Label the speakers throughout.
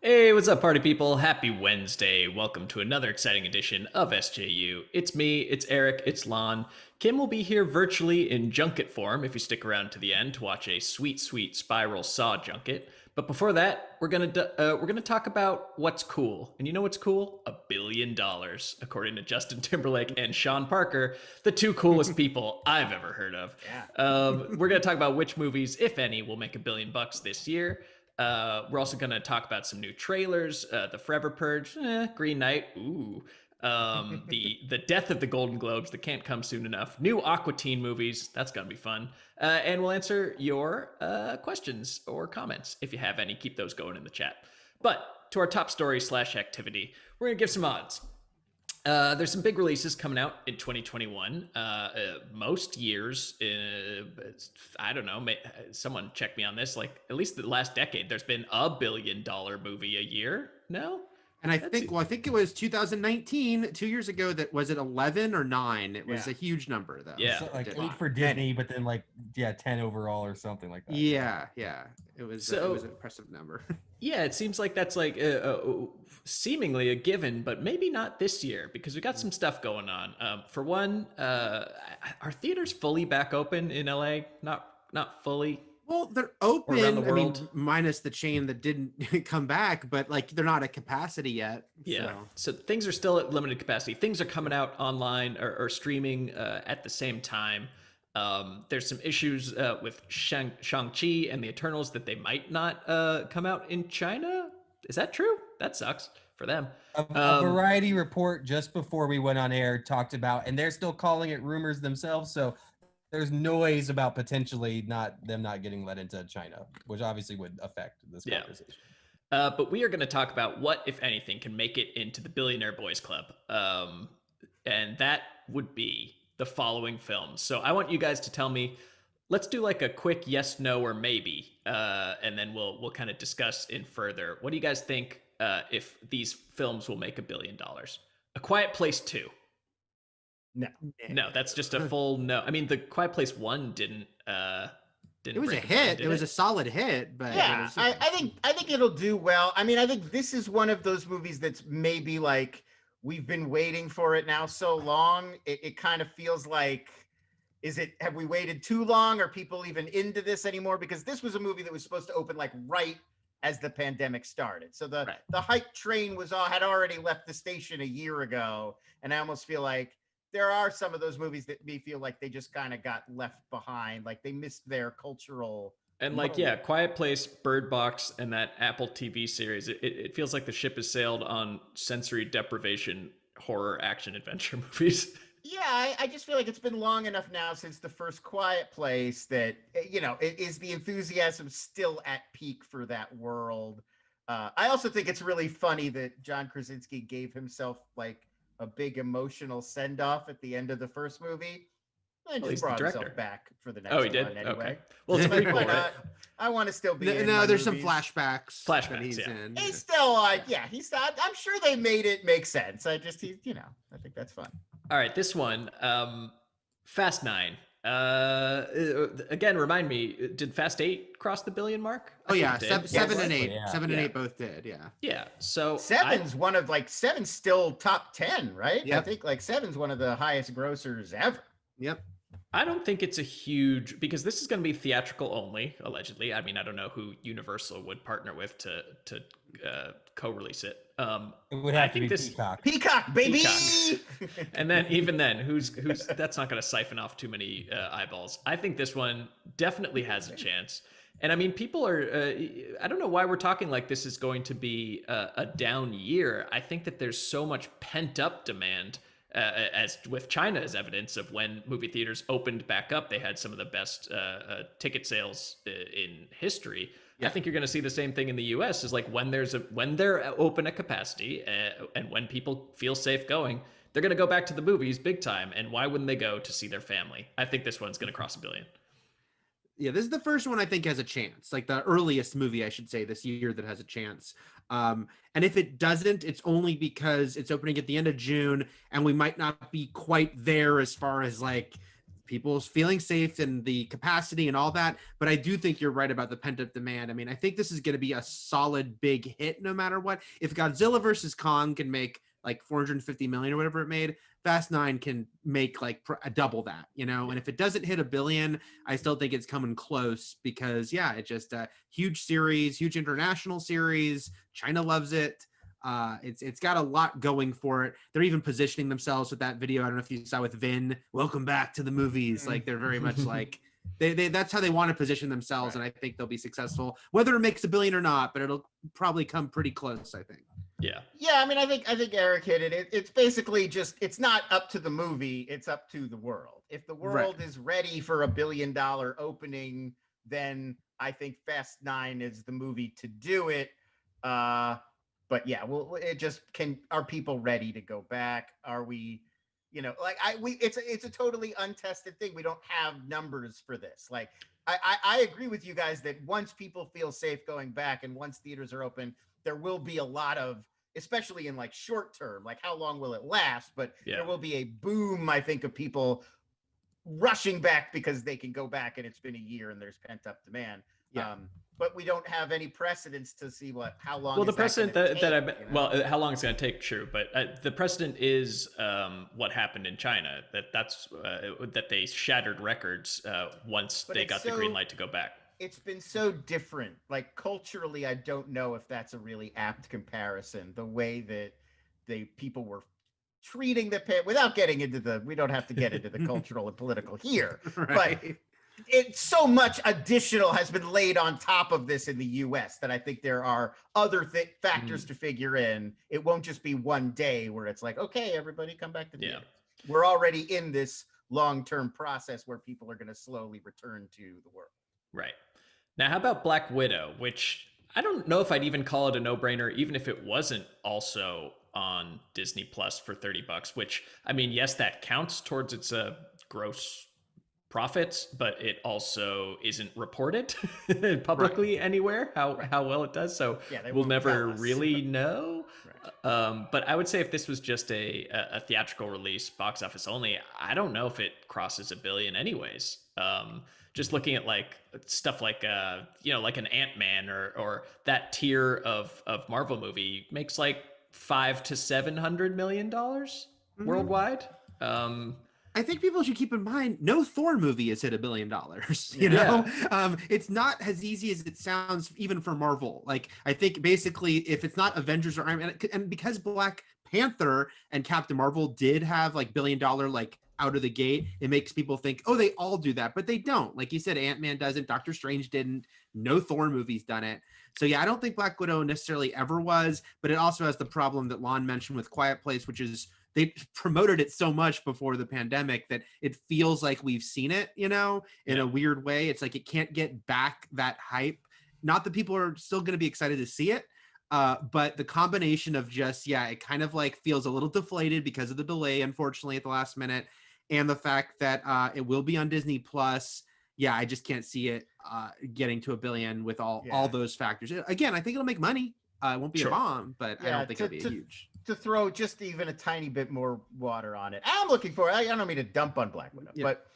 Speaker 1: Hey, what's up, party people? Happy Wednesday. Welcome to another exciting edition of SJU. It's me, it's Eric, it's Lon. Kim will be here virtually in junket form if you stick around to the end to watch a sweet, sweet Spiral Saw junket. But before that, we're gonna talk about what's cool. And you know what's cool? $1 billion, according to Justin Timberlake and Sean Parker, the two coolest people I've ever heard of.
Speaker 2: Yeah.
Speaker 1: We're gonna talk about which movies, if any, will make $1 billion this year. We're also going to talk about some new trailers. The Forever Purge, Green Knight, ooh. The death of the Golden Globes that can't come soon enough. New Aqua Teen movies, that's going to be fun. And we'll answer your questions or comments if you have any. Keep those going in the chat. But to our top story / activity, we're going to give some odds. There's some big releases coming out in 2021. Most years, I don't know, someone check me on this, like at least the last decade, there's been $1 billion movie a year. No?
Speaker 3: And I think it was 2019, 2 years ago, that was it 11 or 9? It was a huge number though.
Speaker 1: Yeah.
Speaker 4: So like 8 for Disney, but then 10 overall or something like that.
Speaker 3: Yeah. It was an impressive number.
Speaker 1: Yeah, it seems like that's like seemingly a given, but maybe not this year because we got some stuff going on. For one, are theaters fully back open in LA? Not fully.
Speaker 3: Well, they're open.
Speaker 1: Around the world.
Speaker 3: I mean, minus the chain that didn't come back, but like they're not at capacity yet.
Speaker 1: Yeah. So things are still at limited capacity. Things are coming out online or streaming at the same time. There's some issues with Shang-Chi and the Eternals that they might not come out in China. Is that true? That sucks for them.
Speaker 4: A Variety report just before we went on air talked about, and they're still calling it rumors themselves. So there's noise about potentially not getting let into China, which obviously would affect this conversation.
Speaker 1: But we are going to talk about what, if anything, can make it into the Billionaire Boys Club. And that would be the following films. So I want you guys to tell me, let's do like a quick yes, no, or maybe, and then we'll kind of discuss in further. What do you guys think if these films will make $1 billion? A Quiet Place 2. No, that's just a full no. I mean, the Quiet Place 1 didn't.
Speaker 3: It was a hit. It was a solid hit, but
Speaker 2: yeah, I think it'll do well. I mean, I think this is one of those movies that's maybe like we've been waiting for it now so long. It kind of feels like, have we waited too long? Are people even into this anymore? Because this was a movie that was supposed to open like right as the pandemic started. So the hype train had already left the station a year ago. And I almost feel like there are some of those movies that me feel like they just kind of got left behind. Like they missed their cultural.
Speaker 1: And like, yeah, Quiet Place, Bird Box, and that Apple TV series, it feels like the ship has sailed on sensory deprivation, horror, action, adventure movies.
Speaker 2: Yeah, I just feel like it's been long enough now since the first Quiet Place that, is the enthusiasm still at peak for that world. I also think it's really funny that John Krasinski gave himself like a big emotional send-off at the end of the first movie. And just brought himself back for the next one.
Speaker 1: Oh, he did?
Speaker 2: Anyway.
Speaker 1: Okay. Well, it's a prequel, right?
Speaker 2: I want to still be in
Speaker 3: No, there's
Speaker 2: movies.
Speaker 3: some flashbacks.
Speaker 1: Flashbacks,
Speaker 3: he's
Speaker 1: yeah.
Speaker 3: in.
Speaker 2: He's still like, I'm sure they made it make sense. I think that's fun.
Speaker 1: All right, this one, Fast 9. Again, remind me, did Fast 8 cross the billion mark?
Speaker 3: Oh yeah,
Speaker 1: it did.
Speaker 3: 7 and 8.
Speaker 4: Yeah.
Speaker 3: 7 and 8 both did, yeah.
Speaker 1: Yeah, so
Speaker 2: Seven's still top 10, right?
Speaker 3: Yep.
Speaker 2: I think like Seven's one of the highest grossers ever.
Speaker 3: Yep.
Speaker 1: I don't think it's a huge, because this is going to be theatrical only, allegedly. I mean, I don't know who Universal would partner with to co-release it.
Speaker 4: It would have to be Peacock.
Speaker 2: Peacock, baby.
Speaker 1: Peacock. And then even then, who's that's not going to siphon off too many eyeballs. I think this one definitely has a chance. And I mean, people are, I don't know why we're talking like this is going to be a down year. I think that there's so much pent up demand. As with China as evidence of when movie theaters opened back up, they had some of the best ticket sales in history. Yeah. I think you're going to see the same thing in the U.S. is like when they're open at capacity and when people feel safe going, they're going to go back to the movies big time. And why wouldn't they go to see their family? I think this one's going to cross $1 billion.
Speaker 3: Yeah, this is the first one I think has a chance, like the earliest movie, I should say, this year that has a chance. And if it doesn't, it's only because it's opening at the end of June and we might not be quite there as far as like people's feeling safe and the capacity and all that. But I do think you're right about the pent up demand. I mean, I think this is going to be a solid big hit no matter what. If Godzilla versus Kong can make like 450 million or whatever it made, Fast 9 can make like double that, you know? And if it doesn't hit $1 billion, I still think it's coming close because it's just a huge series, huge international series. China loves it. It's got a lot going for it. They're even positioning themselves with that video. I don't know if you saw with Vin, welcome back to the movies. Like they're very much like they that's how they want to position themselves. Right. And I think they'll be successful, whether it makes $1 billion or not, but it'll probably come pretty close, I think.
Speaker 1: Yeah.
Speaker 2: I mean, I think Eric hit it. It's basically just, it's not up to the movie, it's up to the world. If the world is ready for $1 billion opening, then I think Fast 9 is the movie to do it. But it just are people ready to go back? Are we, it's a totally untested thing. We don't have numbers for this. Like, I agree with you guys that once people feel safe going back and once theaters are open, there will be a lot of, especially in like short term, like how long will it last? But there will be a boom, I think, of people rushing back because they can go back and it's been a year and there's pent up demand. But we don't have any precedents to see how long.
Speaker 1: Well, the precedent how long it's going to take, true. But the precedent is what happened in China. That they shattered records once they got the green light to go back.
Speaker 2: It's been so different. Like culturally, I don't know if that's a really apt comparison. The way that people were treating without getting into we don't have to get into the cultural and political here, right. But it's so much additional has been laid on top of this in the US that I think there are other factors to figure in. It won't just be one day where it's like, okay, everybody come back to theaters. We're already in this long-term process where people are going to slowly return to the world.
Speaker 1: Right. Now, how about Black Widow, which I don't know if I'd even call it a no-brainer, even if it wasn't also on Disney Plus for $30, which, I mean, yes, that counts towards its gross profits, but it also isn't reported publicly anywhere how well it does. So we'll never really know. But I would say if this was just a theatrical release, box office only, I don't know if it crosses $1 billion anyways. Just looking at like stuff like like an Ant-Man or that tier of Marvel movie makes like $500 to $700 million worldwide.
Speaker 3: I think people should keep in mind, no Thor movie has hit $1 billion. You know, it's not as easy as it sounds, even for Marvel. Like, I think basically, if it's not Avengers or Iron Man, and because Black Panther and Captain Marvel did have like $1 billion like out of the gate, it makes people think, oh, they all do that, but they don't. Like you said, Ant-Man doesn't, Doctor Strange didn't, no Thor movie's done it. So yeah, I don't think Black Widow necessarily ever was, but it also has the problem that Lon mentioned with Quiet Place, which is they promoted it so much before the pandemic that it feels like we've seen it, in a weird way. It's like it can't get back that hype. Not that people are still going to be excited to see it, but the combination of just, it kind of like feels a little deflated because of the delay, unfortunately, at the last minute, and the fact that it will be on Disney Plus. I just can't see it getting to $1 billion with all those factors. Again, I think it'll make money. It won't be a bomb, but I don't think it'll be a huge.
Speaker 2: To throw just even a tiny bit more water on it, I'm looking for. I don't mean to dump on Black Widow, but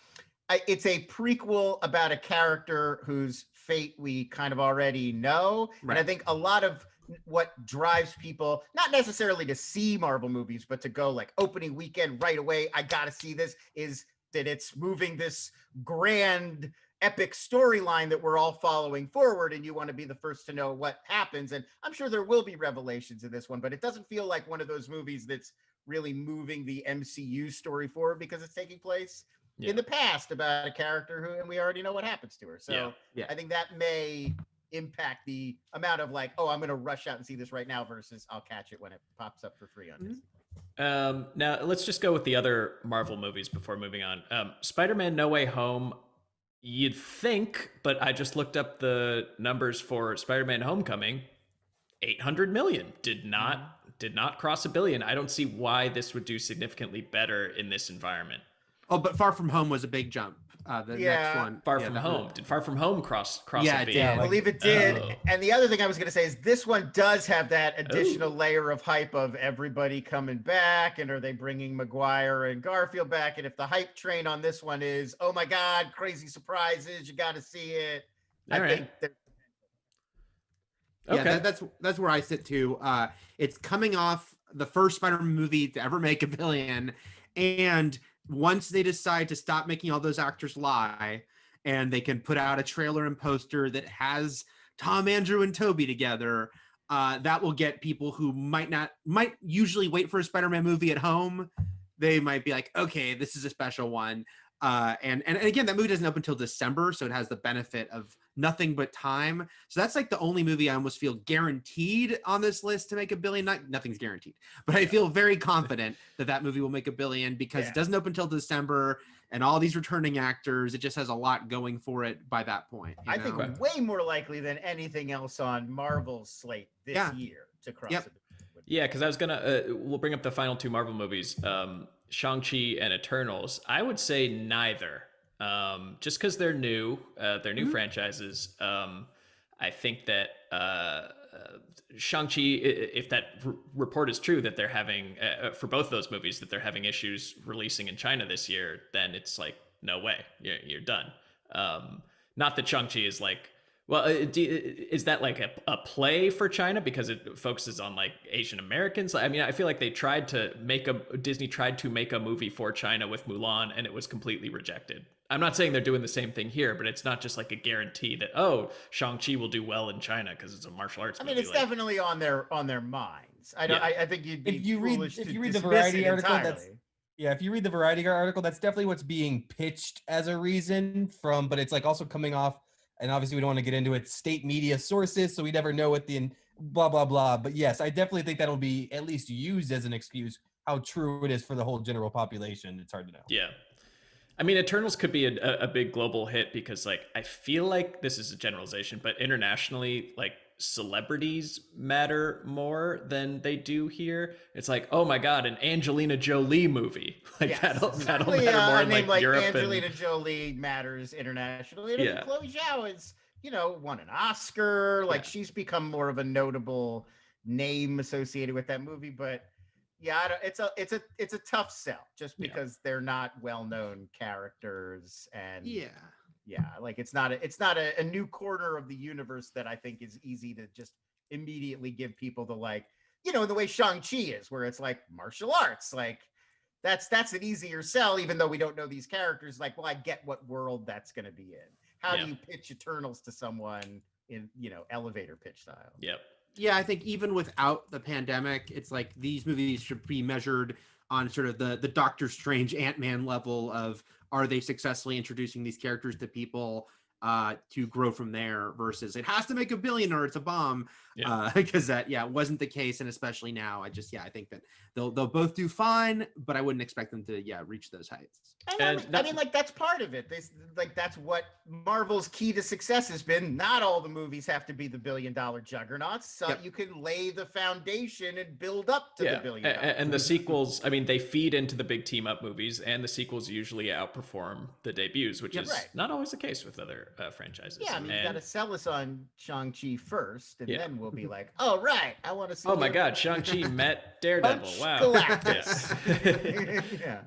Speaker 2: it's a prequel about a character whose fate we kind of already know, and I think a lot of what drives people, not necessarily to see Marvel movies, but to go like opening weekend right away, I gotta see this, is that it's moving this grand epic storyline that we're all following forward, and you want to be the first to know what happens. And I'm sure there will be revelations in this one, but it doesn't feel like one of those movies that's really moving the MCU story forward because it's taking place in the past about a character and we already know what happens to her. So I think that may impact the amount of like, I'm going to rush out and see this right now versus I'll catch it when it pops up for free on Disney.
Speaker 1: Now let's just go with the other Marvel movies before moving on. Spider-Man No Way Home, you'd think, but I just looked up the numbers for Spider-Man Homecoming. 800 million did not cross $1 billion. I don't see why this would do significantly better in this environment.
Speaker 3: Oh, but Far From Home was a big jump. the next
Speaker 2: Yeah.
Speaker 3: one.
Speaker 1: Far
Speaker 3: Yeah,
Speaker 1: From
Speaker 3: that
Speaker 1: Home.
Speaker 3: one.
Speaker 1: Did Far From Home cross
Speaker 3: Yeah,
Speaker 1: a
Speaker 3: it
Speaker 1: beat?
Speaker 3: did.
Speaker 2: I believe it did.
Speaker 1: Oh.
Speaker 2: And the other thing I was going to say is this one does have that additional
Speaker 1: Ooh.
Speaker 2: layer of hype of everybody coming back, and are they bringing Maguire and Garfield back? And if the hype train on this one is, oh my God, crazy surprises, you got to see it.
Speaker 1: All
Speaker 2: I
Speaker 1: right.
Speaker 2: think that
Speaker 3: Yeah,
Speaker 1: Okay.
Speaker 3: that's where I sit too. It's coming off the first Spider-Man movie to ever make $1 billion, and once they decide to stop making all those actors lie, and they can put out a trailer and poster that has Tom, Andrew, and Toby together, that will get people who might usually wait for a Spider-Man movie at home. They might be like, okay, this is a special one. And again, that movie doesn't open until December, so it has the benefit of nothing but time. So that's like the only movie I almost feel guaranteed on this list to make $1 billion. Nothing's guaranteed, but I feel very confident that movie will make $1 billion because it doesn't open until December, and all these returning actors. It just has a lot going for it by that point.
Speaker 2: I think way more likely than anything else on Marvel's slate this year to cross it.
Speaker 1: Yeah, because I was gonna we'll bring up the final two Marvel movies, Shang-Chi and Eternals. I would say neither, just because they're new franchises. I think that Shang-Chi, if that report is true that they're having for both those movies that they're having issues releasing in China this year, then it's like no way, you're done. Not that Shang-Chi is like. Well, is that like a play for China because it focuses on like Asian Americans? I mean, I feel like Disney tried to make a movie for China with Mulan, and it was completely rejected. I'm not saying they're doing the same thing here, but it's not just like a guarantee that, oh, Shang-Chi will do well in China because it's a martial arts movie.
Speaker 2: I mean, it's definitely on their minds. I think you'd be
Speaker 4: if you read the Variety article, if you read the Variety article, that's definitely what's being pitched as a reason but it's like also coming off. And obviously, we don't want to get into it. State media sources, so we never know what the blah, blah, blah. But yes, I definitely think that'll be at least used as an excuse. How true it is for the whole general population, it's hard to know.
Speaker 1: Yeah. I mean, Eternals could be a big global hit because, like, I feel like this is a generalization, but internationally, like, celebrities matter more than they do here. It's like, oh my God, an Angelina Jolie movie. Like, that'll matter more in like Europe.
Speaker 2: Angelina Jolie matters internationally. And Chloe Zhao is, won an Oscar. Like, she's become more of a notable name associated with that movie. But yeah, it's a tough sell just because they're not well-known characters, and like it's not a new corner of the universe that I think is easy to just immediately give people the, like, the way Shang-Chi is, where it's like martial arts, like that's an easier sell, even though we don't know these characters. Like, well, I get what world that's going to be in. How do you pitch Eternals to someone in, elevator pitch style?
Speaker 1: Yep.
Speaker 3: Yeah, I think even without the pandemic, it's like these movies should be measured on sort of the Doctor Strange Ant-Man level of, are they successfully introducing these characters to people to grow from there, versus it has to make $1 billion or it's a bomb, because that wasn't the case. And especially now, I think that they'll both do fine, but I wouldn't expect them to reach those heights.
Speaker 2: And I mean, like, that's part of it. That's what Marvel's key to success has been. Not all the movies have to be the $1 billion juggernauts. So you can lay the foundation and build up to the $1 billion.
Speaker 1: And the sequels, I mean, they feed into the big team up movies, and the sequels usually outperform the debuts, which is not always the case with other franchises.
Speaker 2: Yeah, I mean, you got to sell us on Shang-Chi first, and then we'll be like, oh, right, I want to see.
Speaker 1: Oh my God, Shang-Chi met Daredevil. Wow.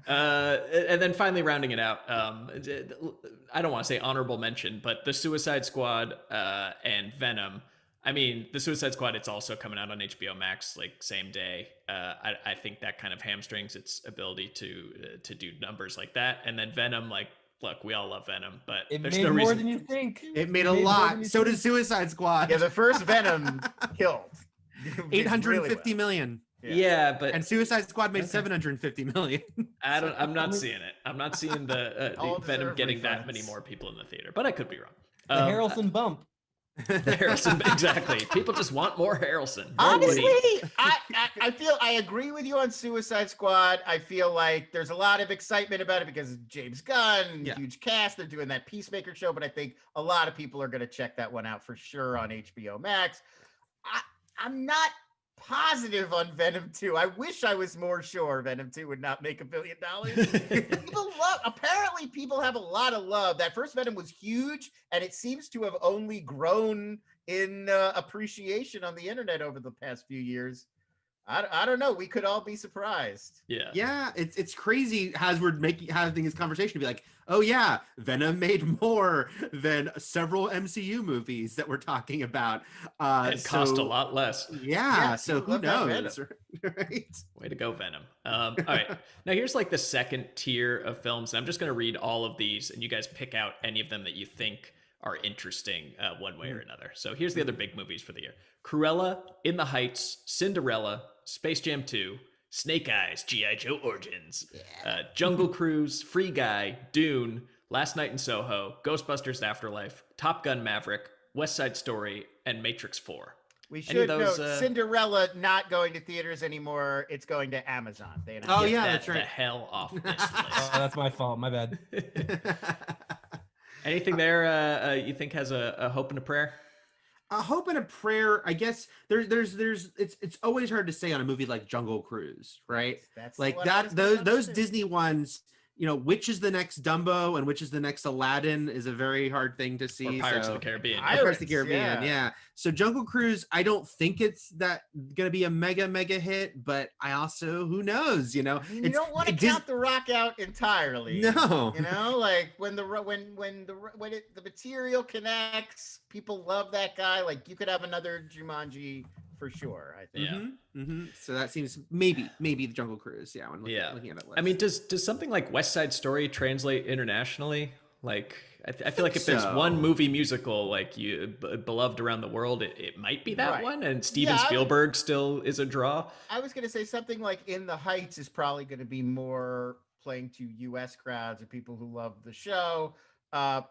Speaker 1: And then finally rounding it out, I don't want to say honorable mention, but the Suicide Squad and Venom. I mean, the Suicide Squad, it's also coming out on HBO Max, like, same day. I think that kind of hamstrings its ability to do numbers like that. And then Venom, like, look, we all love Venom, but there's no reason.
Speaker 4: More than you think.
Speaker 3: It made a lot. So did Suicide Squad.
Speaker 2: Yeah, the first Venom killed.
Speaker 3: 850 million.
Speaker 1: Yeah, but
Speaker 3: and Suicide Squad made 750 million.
Speaker 1: I'm not seeing it. I'm not seeing the Venom getting that many more people in the theater, but I could be wrong.
Speaker 4: The Harrelson bump.
Speaker 1: The Harrelson, exactly. People just want more Harrelson.
Speaker 2: Honestly, I feel I agree with you on Suicide Squad. I feel like there's a lot of excitement about it because James Gunn, huge cast. They're doing that Peacemaker show, but I think a lot of people are going to check that one out for sure on HBO Max. I'm not positive on Venom 2. I wish I was more sure Venom 2 would not make $1 billion. Apparently people have a lot of love. That first Venom was huge, and it seems to have only grown in appreciation on the internet over the past few years. I don't know. We could all be surprised.
Speaker 3: Yeah. It's crazy as we're having this conversation to be like, oh yeah, Venom made more than several MCU movies that we're talking about.
Speaker 1: And cost a lot less.
Speaker 3: Yeah. So who knows? Right?
Speaker 1: Way to go, Venom. All right. Now here's like the second tier of films. I'm just going to read all of these, and you guys pick out any of them that you think are interesting one way or another. So here's the other big movies for the year: Cruella, In the Heights, Cinderella, Space Jam 2, Snake Eyes, G.I. Joe Origins, Jungle Cruise, Free Guy, Dune, Last Night in Soho, Ghostbusters Afterlife, Top Gun Maverick, West Side Story, and Matrix 4.
Speaker 2: We should note Cinderella not going to theaters anymore. It's going to Amazon.
Speaker 1: That's right. The hell off this list.
Speaker 4: That's my fault. My bad.
Speaker 1: Anything there you think has a hope and a prayer?
Speaker 3: A hope and a prayer. I guess there's it's always hard to say on a movie like Jungle Cruise, right? That's like that. Those Disney ones. You know, which is the next Dumbo and which is the next Aladdin is a very hard thing to see.
Speaker 1: Or Pirates of the Caribbean.
Speaker 3: Pirates of the Caribbean, yeah. So Jungle Cruise, I don't think it's that going to be a mega hit, but I also, who knows, you know.
Speaker 2: You don't want to count The Rock out entirely.
Speaker 3: No.
Speaker 2: You know, like when the material connects, people love that guy. Like you could have another Jumanji for sure, I think.
Speaker 3: Yeah. So that seems maybe the Jungle Cruise. Yeah. When looking at that list.
Speaker 1: I mean, does something like West Side Story translate internationally? Like, I feel like if there's one movie musical like beloved around the world, it might be that one. And Steven Spielberg still is a draw.
Speaker 2: I was going to say something like In the Heights is probably going to be more playing to U.S. crowds or people who love the show.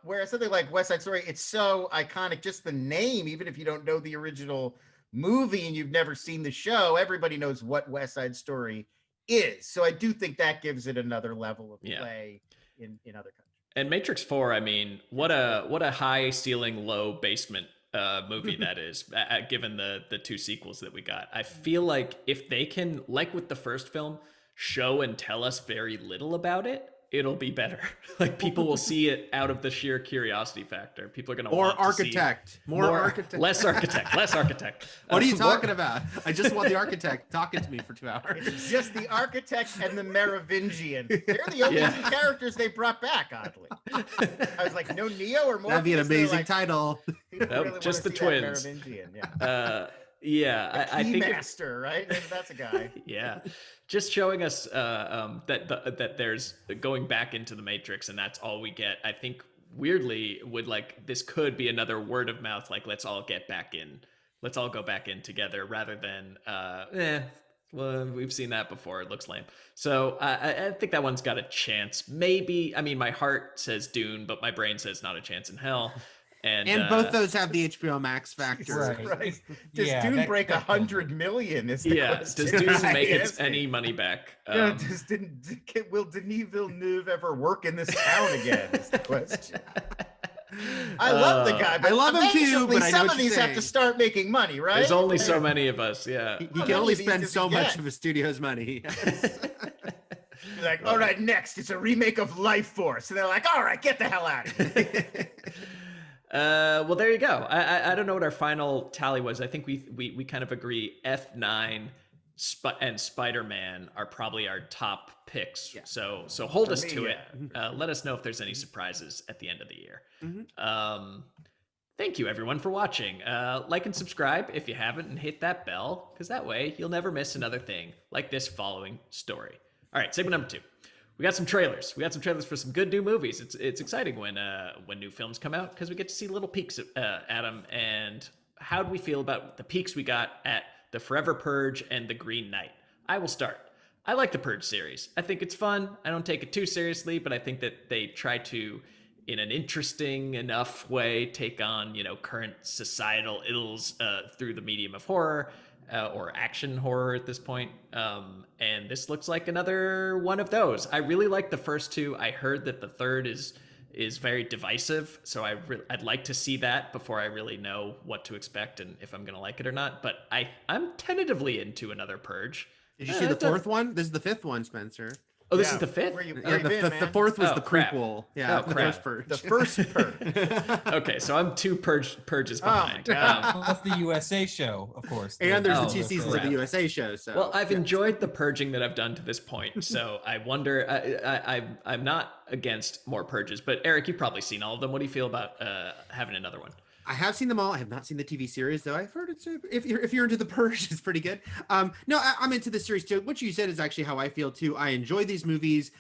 Speaker 2: Whereas something like West Side Story, it's so iconic, just the name, even if you don't know the original movie and you've never seen the show, everybody knows what West Side Story is. So I do think that gives it another level of play in other countries.
Speaker 1: And Matrix 4, I mean, what a high ceiling, low basement movie that is, given the two sequels that we got. I feel like if they can, like with the first film, show and tell us very little about it, it'll be better. Like people will see it out of the sheer curiosity factor. People are going to want to see
Speaker 3: more architect,
Speaker 1: less architect.
Speaker 3: What are you talking about? I just want the architect talking to me for 2 hours.
Speaker 2: It's just the architect and the Merovingian. They're the only two characters they brought back, oddly. I was like, no Neo or Morpheus?
Speaker 3: That'd be an amazing title.
Speaker 1: Really just the twins. I think
Speaker 2: Master, right? Maybe that's a guy.
Speaker 1: Just showing us that there's going back into the Matrix, and that's all we get. I think weirdly this could be another word of mouth, like let's all get back in, let's all go back in together, rather than well, we've seen that before, it looks lame. So I think that one's got a chance. Maybe, I mean, my heart says Dune, but my brain says not a chance in hell. And
Speaker 3: both those have the HBO Max factor.
Speaker 2: Right. Does Dune break 100 million? Is the question.
Speaker 1: Does Dune make any money back?
Speaker 2: Will Denis Villeneuve ever work in this town again? Is the question. I love the guy, but
Speaker 3: I love him too. But
Speaker 2: some of these have to start making money, right?
Speaker 1: There's only so many of us. Yeah,
Speaker 3: he can only spend so much of a studio's money.
Speaker 2: Like, all right, next it's a remake of Life Force, and they're like, all right, get the hell out of here.
Speaker 1: Well, there you go. I don't know what our final tally was. I think we kind of agree F9 and Spider-Man are probably our top picks. Yeah. So hold us to it. Let us know if there's any surprises at the end of the year. Thank you everyone for watching. Like and subscribe if you haven't, and hit that bell, because that way you'll never miss another thing like this following story. All right, segment number 2. We got some trailers. We got some trailers for some good new movies. It's exciting when new films come out, because we get to see little peeks at them. And how do we feel about the peeks we got at The Forever Purge and The Green Knight? I will start. I like the Purge series. I think it's fun. I don't take it too seriously, but I think that they try to, in an interesting enough way, take on, current societal ills through the medium of horror. Or action horror at this point. And this looks like another one of those. I really like the first two. I heard that the third is is very divisive. So I'd like to see that before I really know what to expect and if I'm going to like it or not. But I'm tentatively into another Purge.
Speaker 3: Did you see the fourth one? This is the fifth one, Spencer.
Speaker 1: Oh, this is the fifth?
Speaker 2: Where you
Speaker 3: The
Speaker 2: been,
Speaker 3: fourth was
Speaker 1: Oh,
Speaker 3: the
Speaker 1: crap.
Speaker 3: prequel. Yeah,
Speaker 1: Oh,
Speaker 3: the
Speaker 1: crap.
Speaker 3: first Purge.
Speaker 2: The first Purge.
Speaker 1: Okay, so I'm two purges
Speaker 2: Oh,
Speaker 1: behind.
Speaker 2: God.
Speaker 4: Plus the USA show, of course.
Speaker 3: And there's
Speaker 1: Oh,
Speaker 3: the 2 seasons
Speaker 1: crap.
Speaker 3: of the USA show. So
Speaker 1: Well, I've enjoyed the purging that I've done to this point, so I wonder. I'm not against more purges, but Eric, you've probably seen all of them. What do you feel about having another one?
Speaker 3: I have seen them all. I have not seen the TV series, though. I've heard it's if you're into the Purge, it's pretty good. No, I'm into the series too. What you said is actually how I feel too. I enjoy these movies.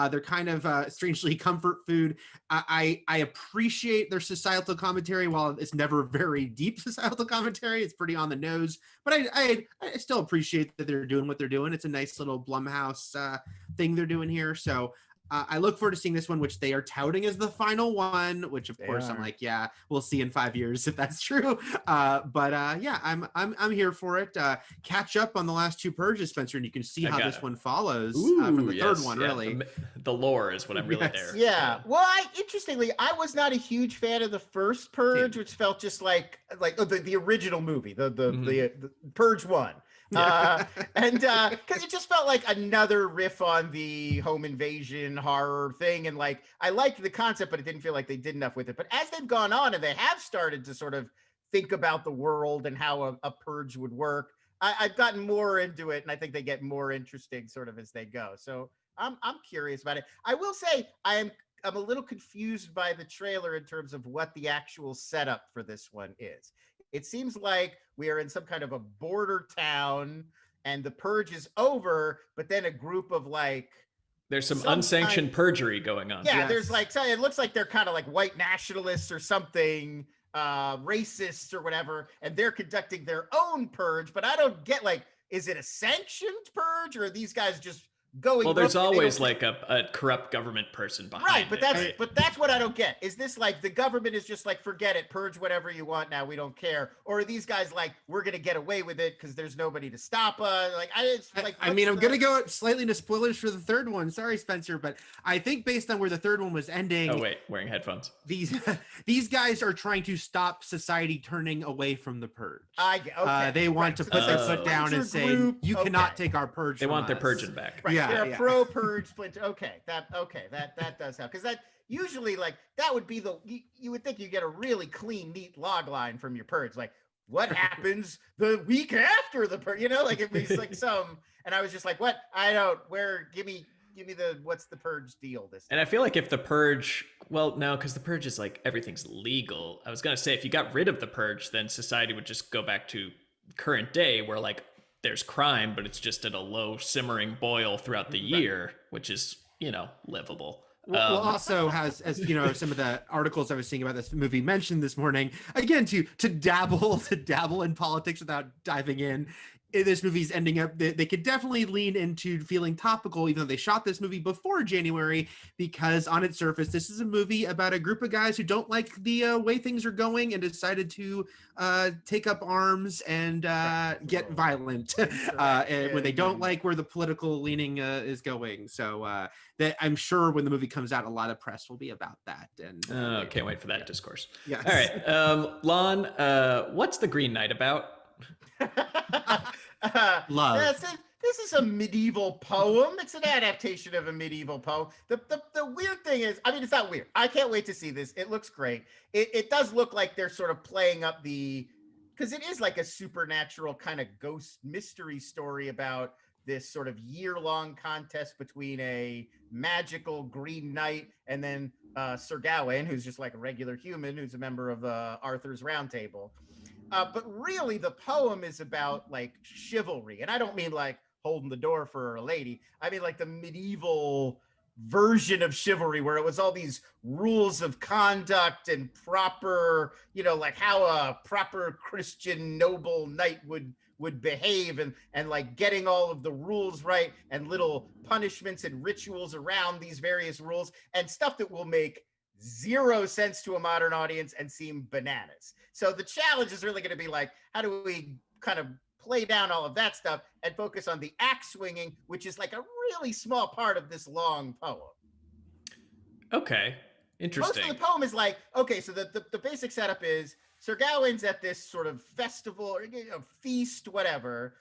Speaker 3: They're kind of strangely comfort food. I appreciate their societal commentary. While it's never very deep societal commentary, it's pretty on the nose. But I still appreciate that they're doing what they're doing. It's a nice little Blumhouse thing they're doing here. So I look forward to seeing this one, which they are touting as the final one. Which of course I'm like, yeah, we'll see in 5 years if that's true. Yeah, I'm here for it. Catch up on the last two Purges, Spencer, and you can see how this one follows from the third one. Really,
Speaker 1: the lore is what I'm really there.
Speaker 2: Yeah. Well, interestingly, I was not a huge fan of the first Purge, which felt just like the original movie, the Purge one. And because it just felt like another riff on the home invasion horror thing, and like I liked the concept, but it didn't feel like they did enough with it. But as they've gone on and they have started to sort of think about the world and how a purge would work, I've gotten more into it, and I think they get more interesting sort of as they go. So I'm curious about it. I will say I'm a little confused by the trailer in terms of what the actual setup for this one is. It seems like we are in some kind of a border town and the purge is over, but then a group of like...
Speaker 1: There's some unsanctioned perjury going on.
Speaker 2: Yeah, there's like, so it looks like they're kind of like white nationalists or something, racists or whatever, and they're conducting their own purge, but I don't get like, is it a sanctioned purge or are these guys just going?
Speaker 1: Well, there's always like a corrupt government person behind
Speaker 2: right, but
Speaker 1: it.
Speaker 2: But that's what I don't get. Is this like the government is just like, forget it, purge whatever you want now, we don't care, or are these guys like, we're gonna get away with it because there's nobody to stop us? Like I'm
Speaker 3: gonna go slightly into spoilers for the third one. Sorry, Spencer, but I think based on where the third one was ending.
Speaker 1: Oh wait, wearing headphones.
Speaker 3: These guys are trying to stop society turning away from the purge. They want to put their foot down and say, you cannot take our purge.
Speaker 1: They want their purging back.
Speaker 2: Right. Yeah, they're a pro-purge splinter. That does help, because that usually, like, that would be you would think you get a really clean, neat log line from your purge, like what happens the week after the purge, like it'd be like and I was just like, what? Give me the what's the purge deal this time?
Speaker 1: And I feel like if the purge, well, no, because the purge is like everything's legal. I was gonna say if you got rid of the purge, then society would just go back to current day where like there's crime, but it's just at a low simmering boil throughout the year, which is, livable.
Speaker 3: Well, also has, as you know, some of the articles I was seeing about this movie mentioned this morning, again, to dabble in politics without diving in. This movie's ending up, they could definitely lean into feeling topical, even though they shot this movie before January, because on its surface, this is a movie about a group of guys who don't like the way things are going and decided to take up arms and get violent when they don't like where the political leaning is going. So that I'm sure when the movie comes out, a lot of press will be about that. And
Speaker 1: can't wait for that discourse.
Speaker 3: Yes.
Speaker 1: All right, Lon, what's The Green Knight about?
Speaker 3: Love.
Speaker 2: This is a medieval poem. It's an adaptation of a medieval poem. The weird thing is, I mean, it's not weird. I can't wait to see this. It looks great. It does look like they're sort of playing up because it is like a supernatural kind of ghost mystery story about this sort of year-long contest between a magical Green Knight and then Sir Gawain, who's just like a regular human who's a member of Arthur's Round Table. But really, the poem is about like chivalry. And I don't mean like holding the door for a lady. I mean like the medieval version of chivalry where it was all these rules of conduct and proper, like how a proper Christian noble knight would behave and like getting all of the rules right and little punishments and rituals around these various rules and stuff that will make zero sense to a modern audience and seem bananas. So the challenge is really going to be like, how do we kind of play down all of that stuff and focus on the axe swinging, which is like a really small part of this long poem.
Speaker 1: Okay. Interesting.
Speaker 2: Most of the poem is like, okay, so the basic setup is Sir Gawain's at this sort of festival or feast, whatever,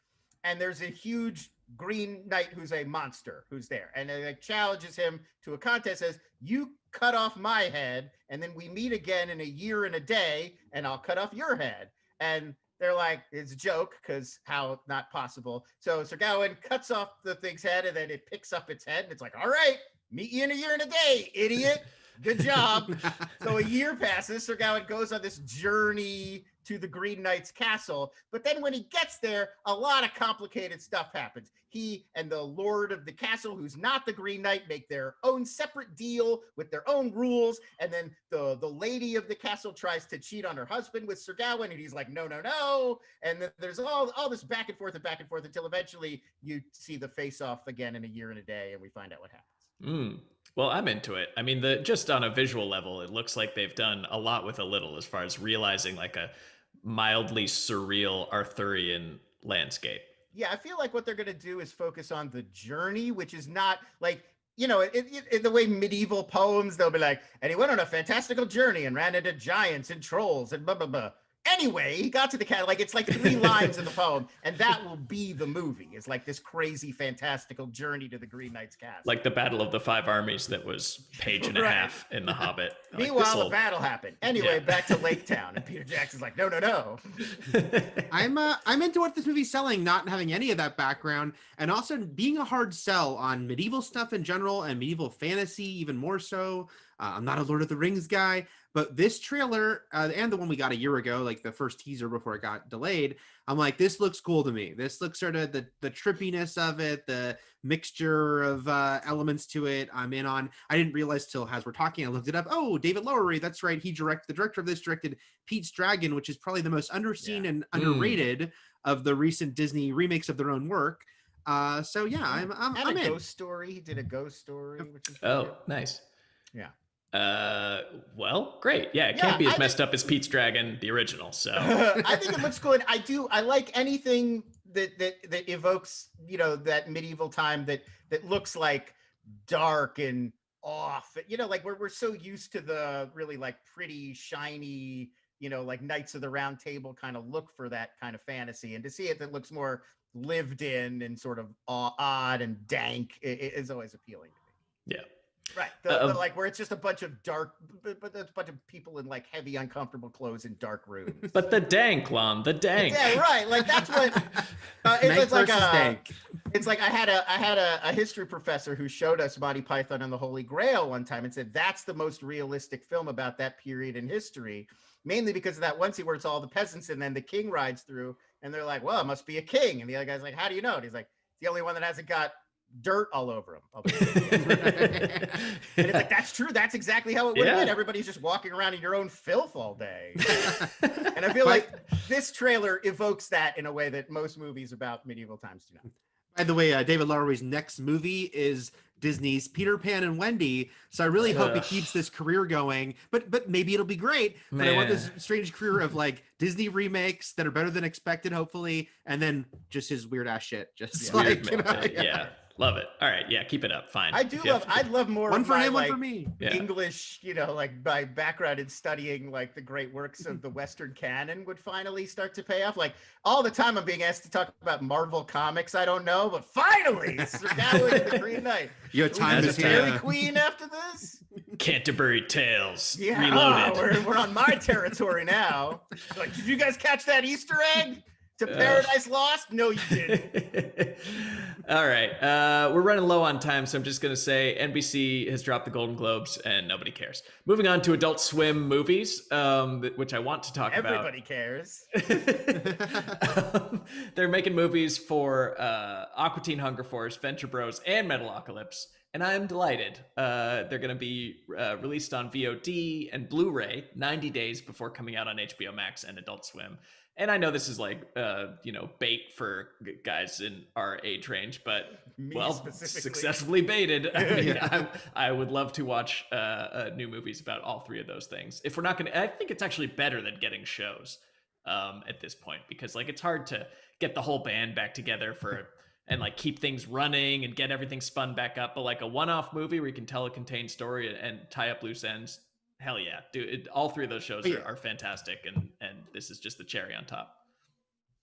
Speaker 2: and there's a huge green knight who's a monster who's there, and it like challenges him to a contest, says, you cut off my head, and then we meet again in a year and a day, and I'll cut off your head. And they're like, it's a joke, because how not possible. So Sir Gawain cuts off the thing's head, and then it picks up its head, and it's like, all right, meet you in a year and a day, idiot. Good job. So a year passes. Sir Gawain goes on this journey to the Green Knight's castle. But then when he gets there, a lot of complicated stuff happens. He and the lord of the castle, who's not the Green Knight, make their own separate deal with their own rules. And then the lady of the castle tries to cheat on her husband with Sir Gawain. And he's like, no, no, no. And then there's all this back and forth until eventually you see the face-off again in a year and a day. And we find out what happens.
Speaker 1: Well, I'm into it. I mean, just on a visual level, it looks like they've done a lot with a little as far as realizing like a mildly surreal Arthurian landscape.
Speaker 2: Yeah, I feel like what they're going to do is focus on the journey, which is not like, you know, in the way medieval poems, they'll be like, and he went on a fantastical journey and ran into giants and trolls and blah, blah, blah. Anyway, he got to the cat, like it's like 3 lines in the poem, and that will be the movie. It's like this crazy, fantastical journey to the Green Knight's castle.
Speaker 1: Like the Battle of the Five Armies that was page and a half in The Hobbit.
Speaker 2: Meanwhile, the battle happened. Anyway, back to Lake Town, and Peter Jackson's like, no, no, no.
Speaker 3: I'm into what this movie's selling, not having any of that background, and also being a hard sell on medieval stuff in general and medieval fantasy even more so. I'm not a Lord of the Rings guy, but this trailer and the one we got a year ago, like the first teaser before it got delayed, I'm like, this looks cool to me. This looks sort of the trippiness of it, the mixture of elements to it. I'm in on. I didn't realize till as we're talking, I looked it up. Oh, David Lowery, that's right. The director of this directed Pete's Dragon, which is probably the most underseen and underrated of the recent Disney remakes of their own work. So yeah, I'm in.
Speaker 2: Ghost Story. He did a Ghost Story, which is
Speaker 1: nice.
Speaker 2: Yeah.
Speaker 1: Well, great. Yeah, it can't be as messed up as Pete's Dragon, the original. So
Speaker 2: I think it looks good. I like anything that evokes, you know, that medieval time that looks like dark and off. You know, like we're so used to the really like pretty shiny, you know, like Knights of the Round Table kind of look for that kind of fantasy, and to see it that looks more lived in and sort of odd and dank is always appealing to me.
Speaker 1: Yeah.
Speaker 2: Right, the like where it's just a bunch of dark, but there's a bunch of people in like heavy, uncomfortable clothes in dark rooms.
Speaker 1: But the dank, Lon, the dank.
Speaker 2: Yeah, right. Like that's what it's like. Dank. It's like I had a history professor who showed us Monty Python and the Holy Grail one time and said that's the most realistic film about that period in history, mainly because of that one scene where it's all the peasants and then the king rides through and they're like, well, it must be a king, and the other guy's like, how do you know? And he's like, it's the only one that hasn't got dirt all over him. And it's like, that's true. That's exactly how it would have been. Everybody's just walking around in your own filth all day. And I feel like this trailer evokes that in a way that most movies about medieval times do not.
Speaker 3: By the way, David Lowery's next movie is Disney's Peter Pan and Wendy. So I really hope he keeps this career going, but maybe it'll be great. But I want this strange career of like Disney remakes that are better than expected, hopefully. And then just his weird ass shit. Just like, you know,
Speaker 1: yeah. Love it. All right. Yeah. Keep it up. Fine.
Speaker 2: I'd love more
Speaker 3: one for him,
Speaker 2: like,
Speaker 3: one for me.
Speaker 2: English, you know, like my background in studying like the great works of the Western canon would finally start to pay off. Like all the time I'm being asked to talk about Marvel comics I don't know, but finally Sir Gawain and the Green Knight.
Speaker 3: Your time is
Speaker 2: here. Fairy Queen after this?
Speaker 1: Canterbury Tales.
Speaker 2: Yeah,
Speaker 1: Reloaded.
Speaker 2: We're on my territory now. Like, did you guys catch that Easter egg? To Paradise Lost? No, you didn't.
Speaker 1: All right. We're running low on time, so I'm just going to say NBC has dropped the Golden Globes and nobody cares. Moving on to Adult Swim movies, which I want to talk about.
Speaker 2: Everybody cares.
Speaker 1: They're making movies for Aqua Teen Hunger Force, Venture Bros, and Metalocalypse, and I'm delighted. They're going to be released on VOD and Blu-ray 90 days before coming out on HBO Max and Adult Swim. And I know this is like, you know, bait for guys in our age range, but successfully baited. I mean, I would love to watch new movies about all 3 of those things. If we're not going to, I think it's actually better than getting shows at this point, because like it's hard to get the whole band back together for and like keep things running and get everything spun back up. But like a one-off movie where you can tell a contained story and tie up loose ends, hell yeah, dude! All three of those shows are fantastic, and this is just the cherry on top.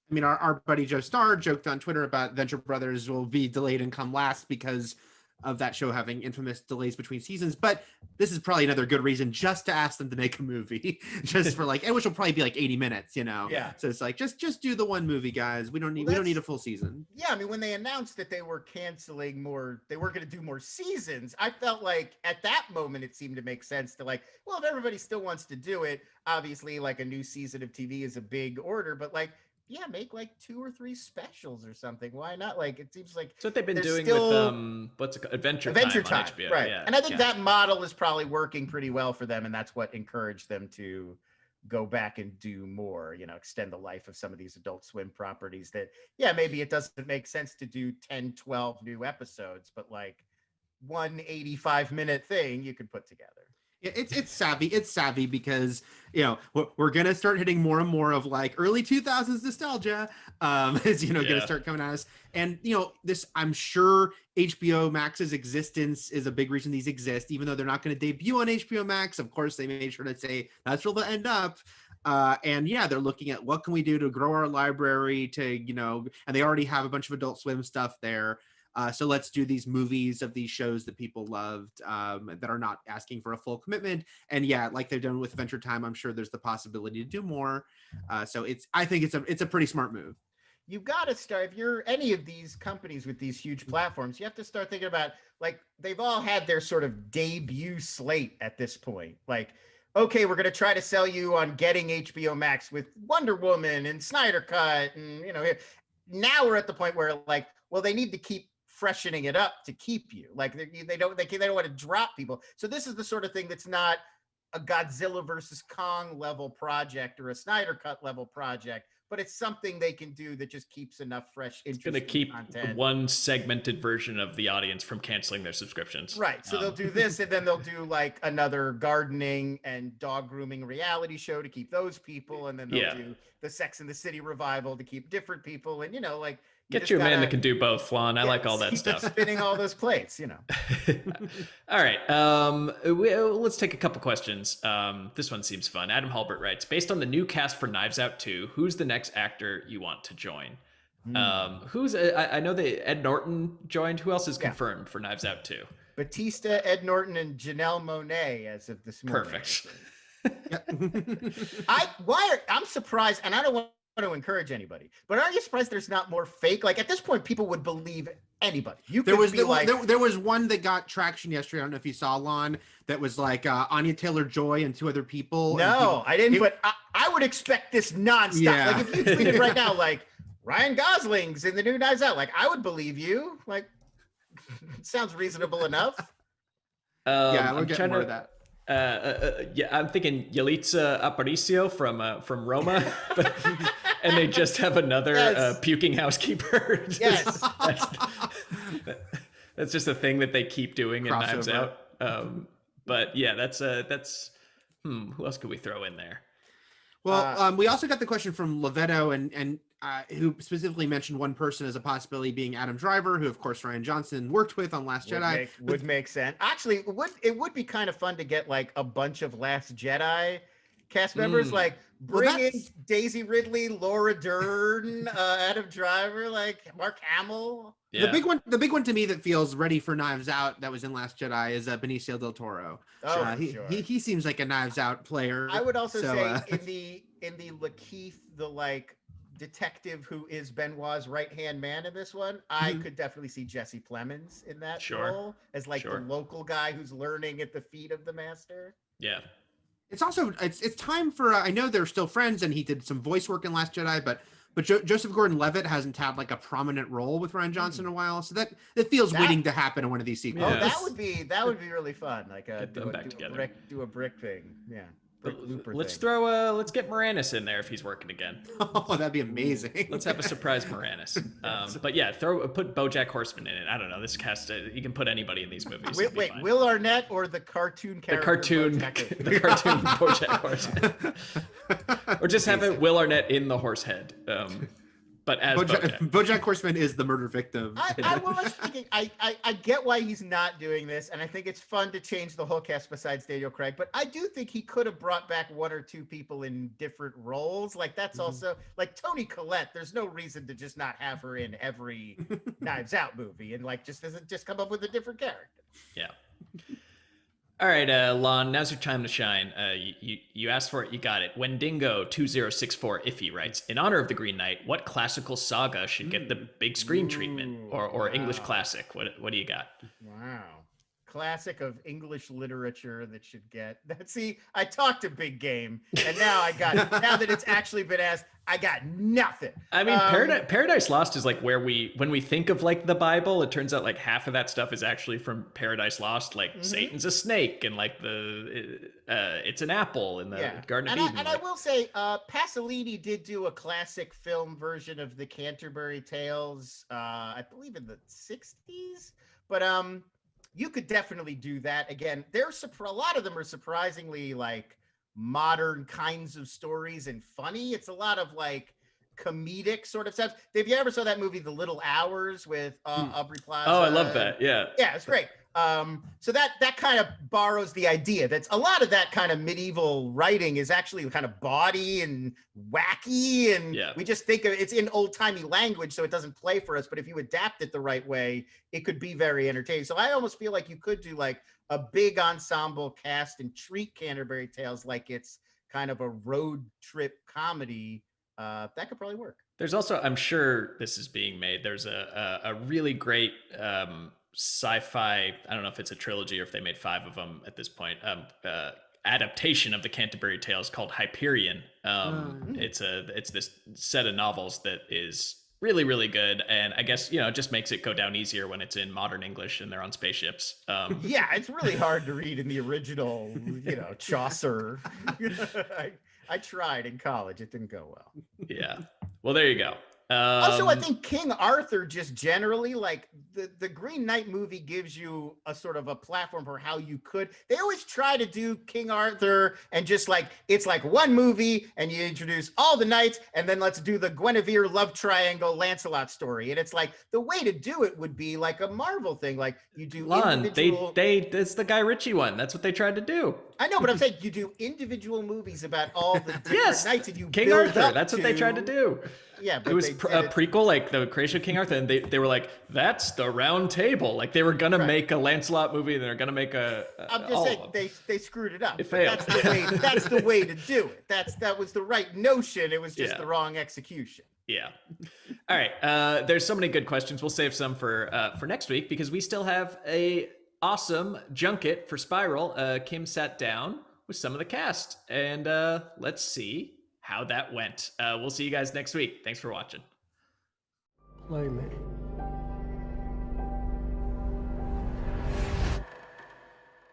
Speaker 3: I mean, our buddy Joe Starr joked on Twitter about Venture Brothers will be delayed and come last because of that show having infamous delays between seasons. But this is probably another good reason just to ask them to make a movie, just for like, and which will probably be like 80 minutes, you know?
Speaker 2: Yeah.
Speaker 3: So it's like, just do the one movie, guys. We don't need a full season.
Speaker 2: Yeah, I mean, when they announced that they were canceling more, they were going to do more seasons, I felt like at that moment it seemed to make sense to like, well, if everybody still wants to do it, obviously like a new season of TV is a big order, but like, yeah, make like 2 or 3 specials or something. Why not? Like, it seems like
Speaker 1: that's what they've been doing with what's it called? Adventure Time on HBO.
Speaker 2: Right.
Speaker 1: Yeah.
Speaker 2: And I think that model is probably working pretty well for them, and that's what encouraged them to go back and do more, you know, extend the life of some of these Adult Swim properties that, yeah, maybe it doesn't make sense to do 10, 12 new episodes, but like one 85-minute thing you could put together.
Speaker 3: It's savvy. It's savvy because, you know, we're gonna start hitting more and more of like early 2000s nostalgia, is, you know, gonna start coming at us. And, you know, this, I'm sure HBO Max's existence is a big reason these exist, even though they're not going to debut on HBO Max. Of course, they made sure to say that's where they'll end up. And yeah, they're looking at what can we do to grow our library to, you know, and they already have a bunch of Adult Swim stuff there. So let's do these movies of these shows that people loved, that are not asking for a full commitment. And yeah, like they've done with Adventure Time, I'm sure there's the possibility to do more. So I think it's a pretty smart move.
Speaker 2: You've got to start, if you're any of these companies with these huge platforms, you have to start thinking about, like, they've all had their sort of debut slate at this point. Like, okay, we're going to try to sell you on getting HBO Max with Wonder Woman and Snyder Cut. And, you know, now we're at the point where like, well, they need to keep freshening it up to keep you. Like they don't want to drop people. So this is the sort of thing that's not a Godzilla versus Kong level project or a Snyder Cut level project, but it's something they can do that just keeps enough fresh interest.
Speaker 1: It's going to keep
Speaker 2: content.
Speaker 1: One segmented version of the audience from canceling their subscriptions.
Speaker 2: Right. So they'll do this, and then they'll do like another gardening and dog grooming reality show to keep those people, and then they'll do the Sex and the City revival to keep different people, and, you know, like,
Speaker 1: get you a man that can do both, Flan. I like all that stuff.
Speaker 2: Spinning all those plates, you know.
Speaker 1: All right. Let's take a couple questions. This one seems fun. Adam Halbert writes, based on the new cast for Knives Out 2, who's the next actor you want to join? I know that Ed Norton joined. Who else is confirmed for Knives Out 2?
Speaker 2: Batista, Ed Norton, and Janelle Monáe as of this morning.
Speaker 1: Perfect.
Speaker 2: I'm surprised, and I don't want to encourage anybody, but are you surprised there's not more fake? Like at this point, people would believe anybody. There
Speaker 3: was one that got traction yesterday. I don't know if you saw, Lon, that was like Anya Taylor-Joy and 2 other people.
Speaker 2: No, I didn't. But I would expect this nonstop.
Speaker 3: Yeah.
Speaker 2: Like if you tweeted right now, like Ryan Gosling's in the new Knives Out, like I would believe you. Like it sounds reasonable enough.
Speaker 3: We'll get more of that.
Speaker 1: I'm thinking Yalitza Aparicio from Roma, and they just have another puking housekeeper.
Speaker 2: Yes,
Speaker 1: that's just a thing that they keep doing in Knives Out. But yeah, that's who else could we throw in there?
Speaker 3: Well, we also got the question from Lovetto and who specifically mentioned one person as a possibility being Adam Driver, who of course Rian Johnson worked with on Last Jedi.
Speaker 2: Would make sense. Actually, it would be kind of fun to get like a bunch of Last Jedi cast members, like bring in Daisy Ridley, Laura Dern, Adam Driver, like Mark Hamill.
Speaker 1: Yeah.
Speaker 3: The big one to me that feels ready for Knives Out that was in Last Jedi is Benicio del Toro.
Speaker 2: Oh,
Speaker 3: sure. He seems like a Knives Out player.
Speaker 2: I would also say in the Lakeith, the like detective who is Benoit's right-hand man in this one, I could definitely see Jesse Plemons in that role as like the local guy who's learning at the feet of the master.
Speaker 1: Yeah.
Speaker 3: It's also it's time for I know they're still friends and he did some voice work in Last Jedi, but Joseph Gordon-Levitt hasn't had like a prominent role with Rian Johnson in a while, so that feels waiting to happen in one of these sequels.
Speaker 2: Oh, that would be really fun. Like
Speaker 1: do
Speaker 2: a brick thing. Yeah.
Speaker 1: Let's get Moranis in there if he's working again.
Speaker 3: Oh, that'd be amazing.
Speaker 1: Let's have a surprise Moranis. But yeah, put BoJack Horseman in it. I don't know. This cast, you can put anybody in these movies.
Speaker 2: Wait, Will Arnett or the cartoon character?
Speaker 1: The cartoon BoJack Horseman. Or just have it Will Arnett in the horse head. but as
Speaker 3: BoJack Horseman is the murder victim.
Speaker 2: I was thinking, I get why he's not doing this, and I think it's fun to change the whole cast besides Daniel Craig, but I do think he could have brought back one or two people in different roles. Like, that's also, like, Toni Collette, there's no reason to just not have her in every Knives Out movie, and, like, just come up with a different character.
Speaker 1: Yeah. All right, Lon, now's your time to shine. You asked for it, you got it. Wendigo2064 Iffy writes, in honor of the Green Knight, what classical saga should get the big screen treatment? Or English classic? What do you got?
Speaker 2: Wow. Classic of English literature that should get that. See, I talked a big game, and now that it's actually been asked, I got nothing.
Speaker 1: I mean, Paradise Lost is like when we think of like the Bible, it turns out like half of that stuff is actually from Paradise Lost, like Satan's a snake, and like it's an apple in the Garden of Eden.
Speaker 2: And I will say, Pasolini did do a classic film version of the Canterbury Tales, I believe in the 60s, but you could definitely do that. Again, a lot of them are surprisingly like modern kinds of stories and funny. It's a lot of like comedic sort of stuff. Have you ever saw that movie, The Little Hours, with Aubrey Plaza?
Speaker 1: Oh, I love that. Yeah.
Speaker 2: Yeah, it's great. So that kind of borrows the idea. That's a lot of that kind of medieval writing is actually kind of bawdy and wacky, and we just think of it's in old timey language, so it doesn't play for us. But if you adapt it the right way, it could be very entertaining. So I almost feel like you could do like a big ensemble cast and treat Canterbury Tales like it's kind of a road trip comedy. That could probably work.
Speaker 1: There's also, I'm sure this is being made, there's a really great sci-fi, I don't know if it's a trilogy or if they made 5 of them at this point, adaptation of the Canterbury Tales called Hyperion. It's this set of novels that is really, really good, and I guess, it just makes it go down easier when it's in modern English and they're on spaceships.
Speaker 2: Yeah, it's really hard to read in the original, Chaucer. I tried in college. It didn't go well.
Speaker 1: Yeah. Well, there you go.
Speaker 2: Also, I think King Arthur just generally, like the Green Knight movie gives you a sort of a platform for how you could. They always try to do King Arthur and just like, it's like one movie and you introduce all the knights and then let's do the Guinevere love triangle Lancelot story. And it's like, the way to do it would be like a Marvel thing. Like you do individual...
Speaker 1: it's the Guy Ritchie one. That's what they tried to do.
Speaker 2: I know, but I'm saying you do individual movies about all the different knights and you
Speaker 1: King Arthur. That's what they tried to do.
Speaker 2: Yeah, but
Speaker 1: it was a prequel, like the creation of King Arthur, and they were like, "That's the Round Table." Like they were gonna make a Lancelot movie, and they're gonna make a.
Speaker 2: I'm just saying they screwed it up.
Speaker 1: It failed.
Speaker 2: That's the way to do it. That was the right notion. It was just the wrong execution.
Speaker 1: Yeah. All right. There's so many good questions. We'll save some for next week because we still have a awesome junket for Spiral. Kim sat down with some of the cast, and let's see how that went. We'll see you guys next week. Thanks for watching.
Speaker 5: Play me.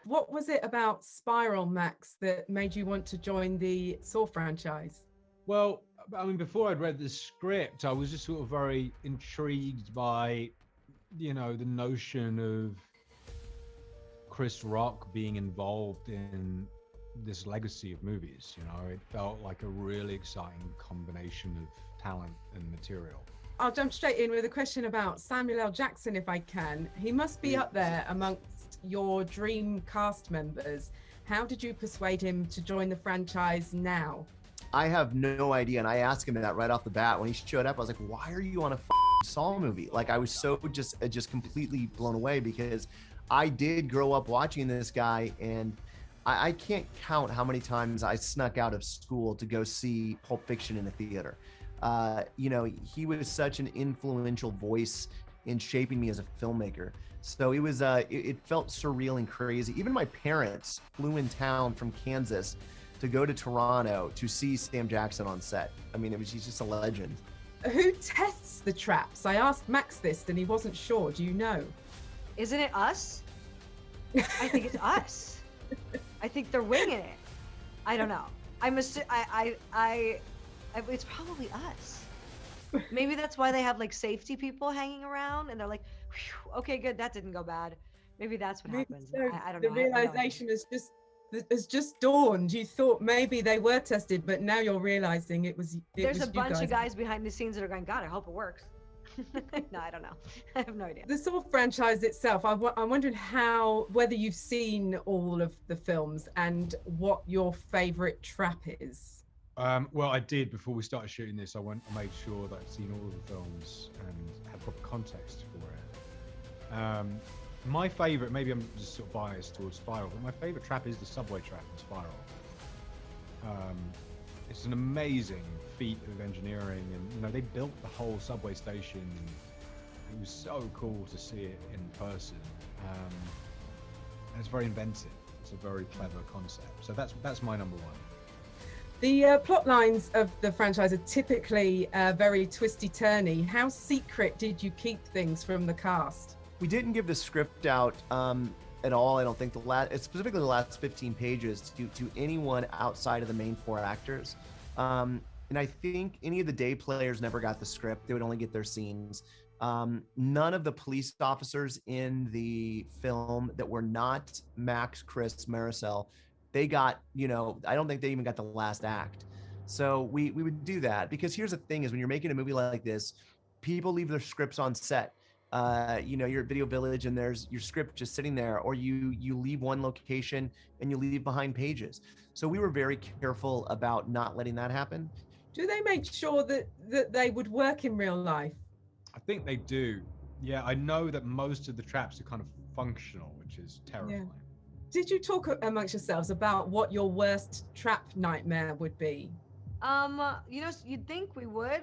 Speaker 6: What was it about Spiral, Max, that made you want to join the Saw franchise?
Speaker 5: Well, I mean, before I'd read the script, I was just sort of very intrigued by, the notion of Chris Rock being involved in this legacy of movies. It felt like a really exciting combination of talent and material.
Speaker 6: I'll jump straight in with a question about Samuel L. Jackson, if I can. He must be up there amongst your dream cast members. How did you persuade him to join the franchise now?
Speaker 7: I have no idea, and I asked him that right off the bat when he showed up. I was like, "Why are you on a Saw movie?" Like, I was so just completely blown away because I did grow up watching this guy, and I can't count how many times I snuck out of school to go see Pulp Fiction in the theater. He was such an influential voice in shaping me as a filmmaker. So it was, it felt surreal and crazy. Even my parents flew in town from Kansas to go to Toronto to see Sam Jackson on set. I mean, he's just a legend.
Speaker 6: Who tests the traps? I asked Max this and he wasn't sure. Do you know?
Speaker 8: Isn't it us? I think it's us. I think they're winging it. I don't know. It's probably us. Maybe that's why they have like safety people hanging around and they're like, okay, good, that didn't go bad. Maybe that's what happens.
Speaker 6: So
Speaker 8: I don't know.
Speaker 6: The realization is just has just dawned. You thought maybe they were tested, but now you're realizing it was.
Speaker 8: There's a bunch of guys behind the scenes that are going, God, I hope it works. No, I don't know. I have no idea.
Speaker 6: The Saw franchise itself, I'm wondering whether you've seen all of the films and what your favorite trap is.
Speaker 5: Well, I did before we started shooting this. I made sure that I'd seen all of the films and had proper context for it. My favorite, maybe I'm just sort of biased towards Spiral, but my favorite trap is the subway trap in Spiral. It's an amazing feat of engineering, and they built the whole subway station. It was so cool to see it in person, and it's very inventive. It's a very clever concept. So that's my number one.
Speaker 6: The plot lines of the franchise are typically very twisty-turny. How secret did you keep things from the cast?
Speaker 7: We didn't give the script out at all. I don't think specifically the last 15 pages to anyone outside of the main 4 actors. And I think any of the day players never got the script. They would only get their scenes. None of the police officers in the film that were not Max, Chris, Maricel, they got, I don't think they even got the last act. So we would do that, because here's the thing is, when you're making a movie like this, people leave their scripts on set. You're at Video Village and there's your script just sitting there, or you leave one location and you leave behind pages. So we were very careful about not letting that happen.
Speaker 6: Do they make sure that they would work in real life?
Speaker 5: I think they do. Yeah, I know that most of the traps are kind of functional, which is terrifying.
Speaker 6: Yeah. Did you talk amongst yourselves about what your worst trap nightmare would be?
Speaker 8: You'd think we would.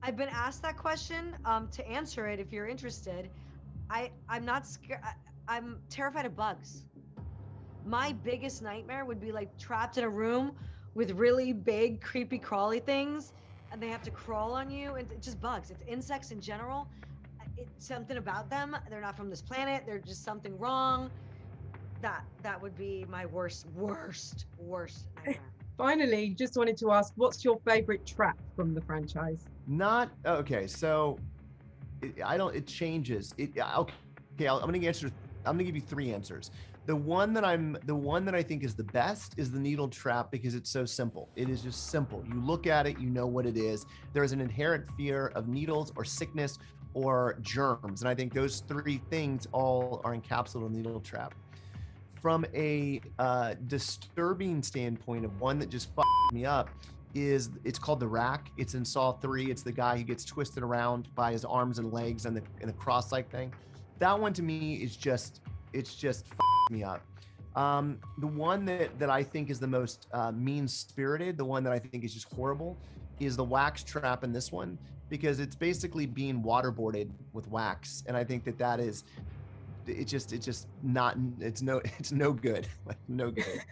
Speaker 8: I've been asked that question. To answer it, if you're interested, I'm not scared. I'm terrified of bugs. My biggest nightmare would be like trapped in a room with really big, creepy, crawly things, and they have to crawl on you, and it's just bugs. It's insects in general. It's something about them. They're not from this planet. There's just something wrong. That would be my worst nightmare.
Speaker 6: Finally, just wanted to ask, what's your favorite trap from the franchise?
Speaker 7: So it changes. I'm gonna give you 3 answers. The one that I think is the best is the needle trap, because it's so simple. It is just simple. You look at it, you know what it is. There is an inherent fear of needles or sickness or germs, and I think those 3 things all are encapsulated in the needle trap. From a disturbing standpoint of one that just fucked me up, it's called the rack. It's in Saw 3. It's the guy who gets twisted around by his arms and legs and the cross-like thing. That one to me is just fucked me up. The one that I think is the most mean-spirited, the one that I think is just horrible, is the wax trap in this one, because it's basically being waterboarded with wax, and I think that is. It's no good. Like, no good.